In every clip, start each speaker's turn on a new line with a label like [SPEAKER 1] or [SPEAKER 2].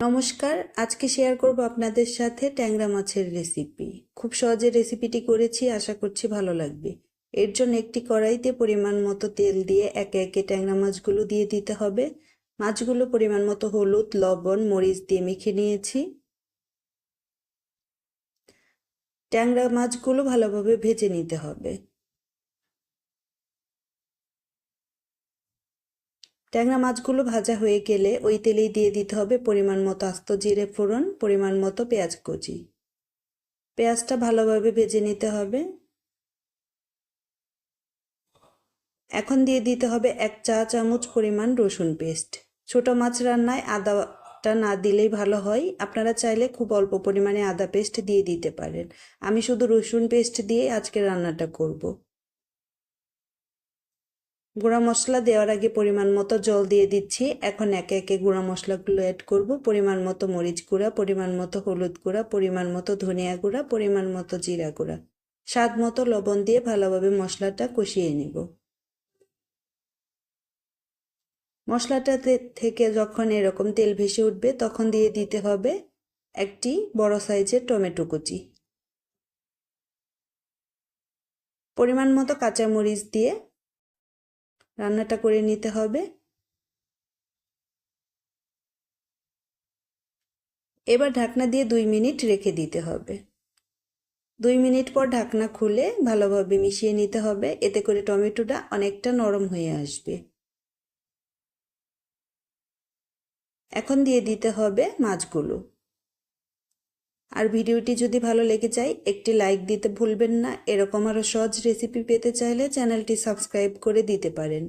[SPEAKER 1] নমস্কার, আজকে শেয়ার করব আপনাদের সাথে ট্যাংরা মাছের রেসিপি। খুব সহজে রেসিপিটি করেছি, আশা করছি ভালো লাগবে। এর জন্য একটি কড়াইতে পরিমাণ মতো তেল দিয়ে একে একে ট্যাংরা মাছগুলো দিয়ে দিতে হবে। মাছগুলো পরিমাণ মতো হলুদ, লবণ, মরিচ দিয়ে মেখে নিয়েছি। ট্যাংরা মাছগুলো ভালোভাবে ভেজে নিতে হবে। ট্যাংরা মাছগুলো ভাজা হয়ে গেলে ওই তেলেই দিয়ে দিতে হবে পরিমাণ মতো আস্ত জিরে ফোড়ন, পরিমাণ মতো পেঁয়াজ কুচি। পেঁয়াজটা ভালোভাবে ভেজে নিতে হবে। এখন দিয়ে দিতে হবে 1 চা চামচ পরিমাণ রসুন পেস্ট। ছোট মাছ রান্নায় আদাটা না দিলেই ভালো হয়, আপনারা চাইলে খুব অল্প পরিমাণে আদা পেস্ট দিয়ে দিতে পারেন। আমি শুধু রসুন পেস্ট দিয়ে আজকে রান্নাটা করব। গুঁড়া মশলা দেওয়ার আগে পরিমাণ মতো জল দিয়ে দিচ্ছি। এখন একে একে গুঁড়া মশলাগুলো অ্যাড করব। পরিমাণ মতো মরিচ গুঁড়া, পরিমাণ মতো হলুদ গুঁড়া, পরিমাণ মতো ধনিয়া গুঁড়া, পরিমাণ মতো জিরা গুঁড়া, স্বাদ মতো লবণ দিয়ে ভালোভাবে মশলাটা কষিয়ে নেব। মশলাটা থেকে যখন এরকম তেল ভেসে উঠবে তখন দিয়ে দিতে হবে একটি বড় সাইজের টমেটো কুচি। পরিমাণ মতো কাঁচামরিচ দিয়ে রান্নাটা করে নিতে হবে। এবার ঢাকনা দিয়ে 2 মিনিট রেখে দিতে হবে। 2 মিনিট পর ঢাকনা খুলে ভালোভাবে মিশিয়ে নিতে হবে, এতে করে টমেটোটা অনেকটা নরম হয়ে আসবে। এখন দিয়ে দিতে হবে মাছগুলো। আর ভিডিওটি যদি ভালো লেগে যায় একটি লাইক দিতে ভুলবেন না। এরকম আরও সহজ রেসিপি পেতে চাইলে চ্যানেলটি সাবস্ক্রাইব করে দিতে পারেন।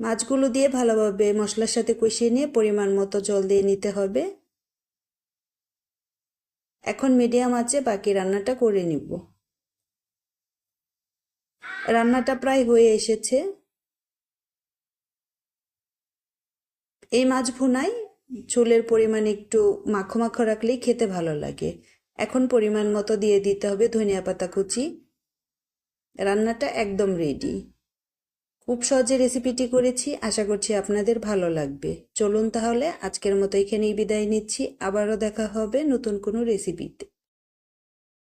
[SPEAKER 1] মাছগুলো দিয়ে ভালোভাবে মশলার সাথে কষিয়ে নিয়ে পরিমাণ মতো জল দিয়ে নিতে হবে। এখন মিডিয়াম আঁচে বাকি রান্নাটা করে নিব। রান্নাটা প্রায় হয়ে এসেছে। এই মাছ ভুনায় ঝোলের পরিমাণ একটু মাখো মাখো রাখলেই খেতে ভালো লাগে। এখন পরিমাণ মতো দিয়ে দিতে হবে ধনিয়া পাতা কুচি। রান্নাটা একদম রেডি। খুব সহজে রেসিপিটি করেছি, আশা করছি আপনাদের ভালো লাগবে। চলুন তাহলে আজকের মতো এখানেই বিদায় নিচ্ছি। আবারও দেখা হবে নতুন কোনো রেসিপিতে।